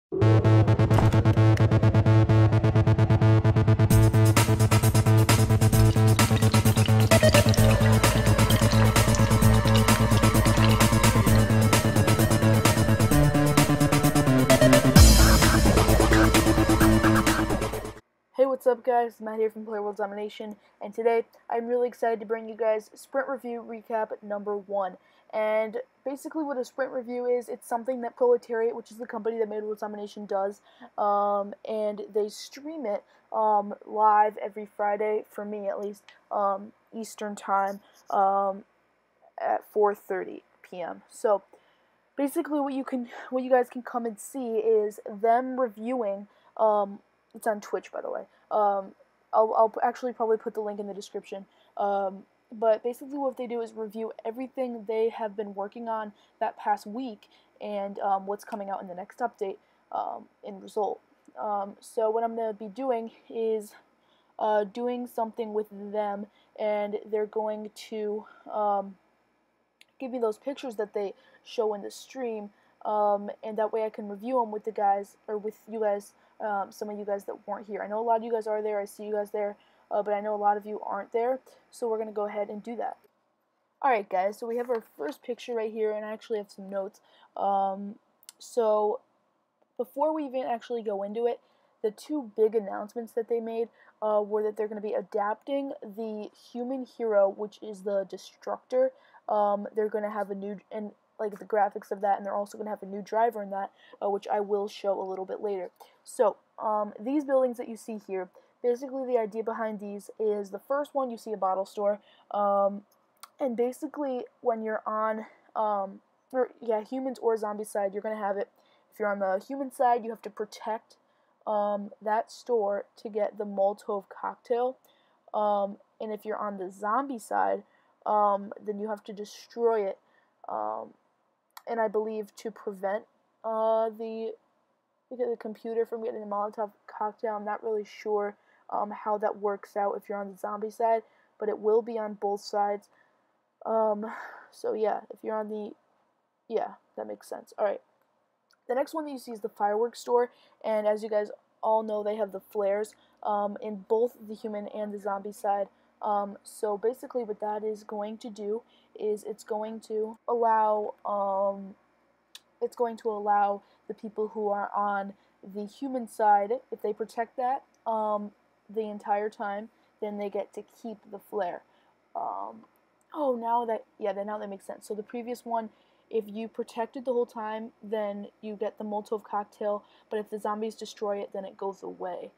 Hey, what's up guys? Matt here from PlayWorldZombination, and today I'm really excited to bring you guys Sprint Review Recap number 1. And basically what a Sprint Review is, it's something that Proletariat, which is the company that made World Zombination, does, and they stream it live every Friday, for me at least, Eastern Time, at 4:30 p.m. So basically what you guys can come and see is them reviewing, it's on Twitch, by the way. I'll actually probably put the link in the description. But basically what they do is review everything they have been working on that past week and what's coming out in the next update in result. So what I'm going to be doing is doing something with them, and they're going to give me those pictures that they show in the stream, and that way I can review them with the guys, or with you guys, some of you guys that weren't here. I know a lot of you guys are there, I see you guys there, but I know a lot of you aren't there, so we're going to go ahead and do that. Alright guys, so we have our first picture right here, and I actually have some notes. So before we even actually go into it, the two big announcements that they made were that they're going to be adapting the human hero, which is the Destructor. They're going to have a new, and like the graphics of that, and they're also going to have a new driver in that, which I will show a little bit later. So, these buildings that you see here, basically the idea behind these is, the first one, you see a bottle store, and basically when you're on, humans or zombie side, you're going to have it. If you're on the human side, you have to protect that store to get the Molotov cocktail, and if you're on the zombie side, then you have to destroy it, and I believe to prevent the computer from getting the Molotov cocktail. I'm not really sure how that works out if you're on the zombie side, but it will be on both sides. So yeah, if you're on the, yeah, that makes sense. Alright, the next one that you see is the fireworks store, and as you guys all know, they have the flares in both the human and the zombie side. So basically what that is going to do is it's going to allow the people who are on the human side, if they protect that the entire time, then they get to keep the flare. Now that makes sense. So the previous one, if you protect it the whole time, then you get the Molotov cocktail, but if the zombies destroy it, then it goes away,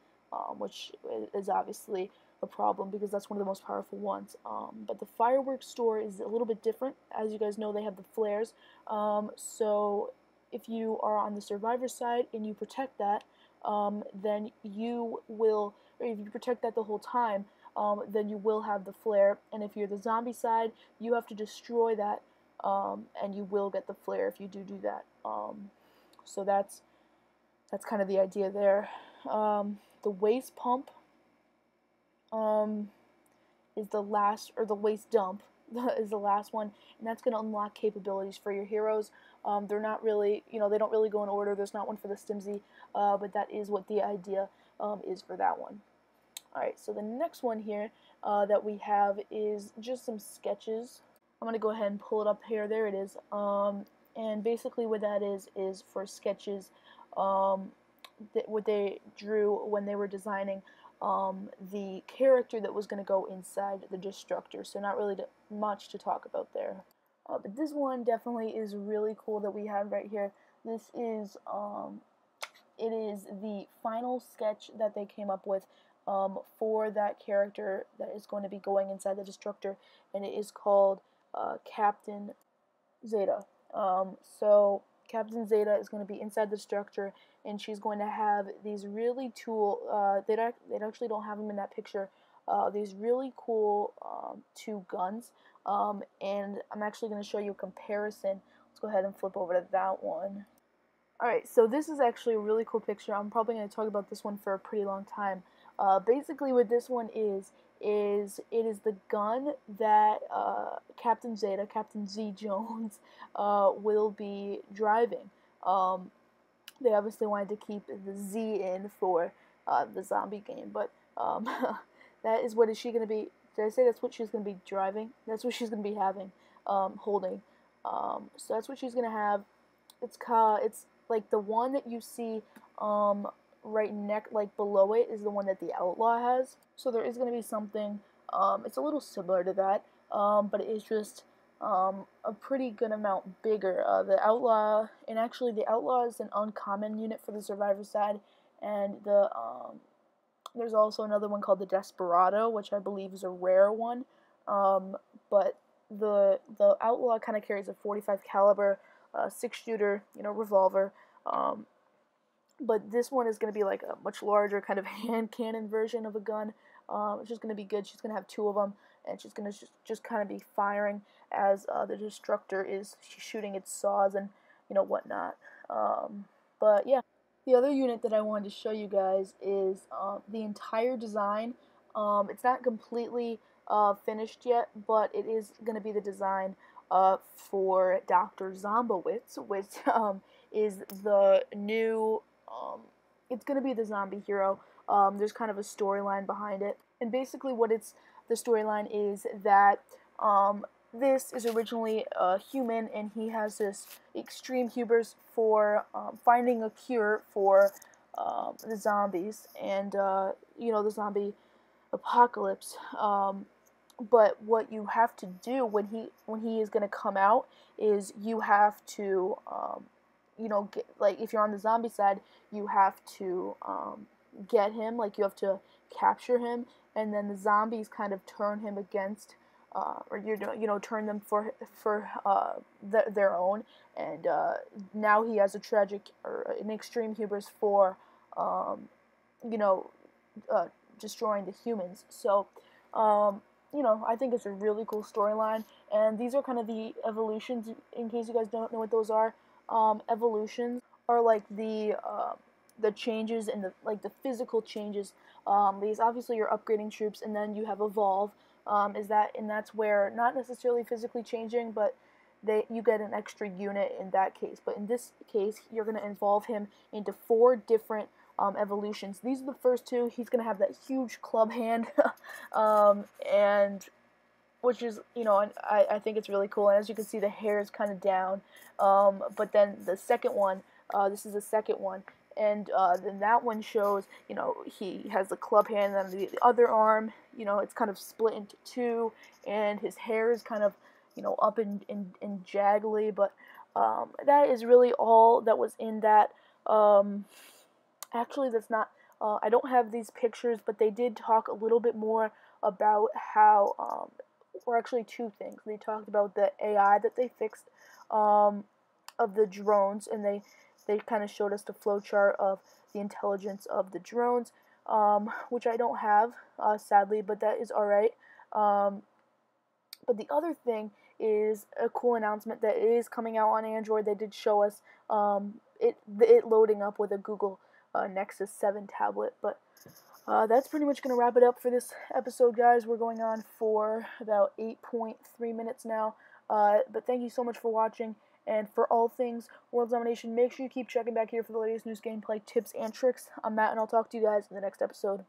which is obviously a problem because that's one of the most powerful ones. But the fireworks store is a little bit different. As you guys know, they have the flares. So if you are on the survivor side and you protect that, then you will, or if you protect that the whole time, then you will have the flare. And if you're the zombie side, you have to destroy that, and you will get the flare if you do that. So that's kind of the idea there. The waste pump is the last, or the waste dump is the last one, and that's going to unlock capabilities for your heroes. They're not really, they don't really go in order. There's not one for the Stimsy, but that is what the idea is for that one. Alright, so the next one here that we have is just some sketches. I'm going to go ahead and pull it up here. There it is. And basically what that is for sketches, what they drew when they were designing the character that was going to go inside the Destructor. So not really much to talk about there. But this one definitely is really cool that we have right here. This is, it is the final sketch that they came up with for that character that is going to be going inside the Destructor, and it is called Captain Zeta. So Captain Zeta is going to be inside the Destructor, and she's going to have these really cool, they actually don't have them in that picture, these really cool 2 guns, and I'm actually going to show you a comparison. Let's go ahead and flip over to that one. Alright, so this is actually a really cool picture. I'm probably going to talk about this one for a pretty long time. Basically what this one is it is the gun that Captain Zeta, Captain Z Jones, will be driving. They obviously wanted to keep the Z in for the zombie game, but that is what is she going to be? Did I say that's what she's going to be driving? That's what she's going to be having, holding. So that's what she's going to have. It's like the one that you see right like below it is the one that the Outlaw has. So there is going to be something. It's a little similar to that, but it is just a pretty good amount bigger. The Outlaw, and actually the Outlaw is an uncommon unit for the Survivor side, and there's also another one called the Desperado, which I believe is a rare one. But the Outlaw kind of carries a 45 caliber 6-shooter, revolver. But this one is going to be like a much larger kind of hand cannon version of a gun. It's just going to be good. She's going to have 2 of them, and she's going to just kind of be firing as the Destructor is shooting its saws and whatnot. But yeah, the other unit that I wanted to show you guys is the entire design. It's not completely finished yet, but it is going to be the design for Dr. Zombowitz, which is the new. It's going to be the zombie hero. There's kind of a storyline behind it, and basically the storyline is that this is originally a human, and he has this extreme hubris for finding a cure for the zombies and the zombie apocalypse. But what you have to do when he is going to come out is you have to like if you're on the zombie side, you have to get him, like you have to capture him, and then the zombies kind of turn him against, or turn them for their own, and now he has a tragic or an extreme hubris for you know destroying the humans. So I think it's a really cool storyline, and these are kind of the evolutions. In case you guys don't know what those are, evolutions are like the changes and the physical changes. These obviously you're upgrading troops, and then you have evolve. That's where not necessarily physically changing, but you get an extra unit in that case. But in this case, you're going to evolve him into 4 different evolutions. These are the first 2. He's going to have that huge club hand, and which is, and I think it's really cool. And as you can see, the hair is kind of down. But then the second one, this is the second one, and then that one shows, he has the club hand, and then the other arm, it's kind of split into 2, and his hair is kind of, up and jaggly. But that is really all that was in that. Actually, that's not. I don't have these pictures, but they did talk a little bit more about how, or actually 2 things. They talked about the AI that they fixed of the drones, and they kind of showed us the flowchart of the intelligence of the drones, which I don't have, sadly, but that is alright. But the other thing is a cool announcement that is coming out on Android. They did show us it loading up with a Google Nexus 7 tablet. But that's pretty much going to wrap it up for this episode, guys. We're going on for about 8.3 minutes now. But thank you so much for watching. And for all things World Zombination, make sure you keep checking back here for the latest news, gameplay, tips, and tricks. I'm Matt, and I'll talk to you guys in the next episode.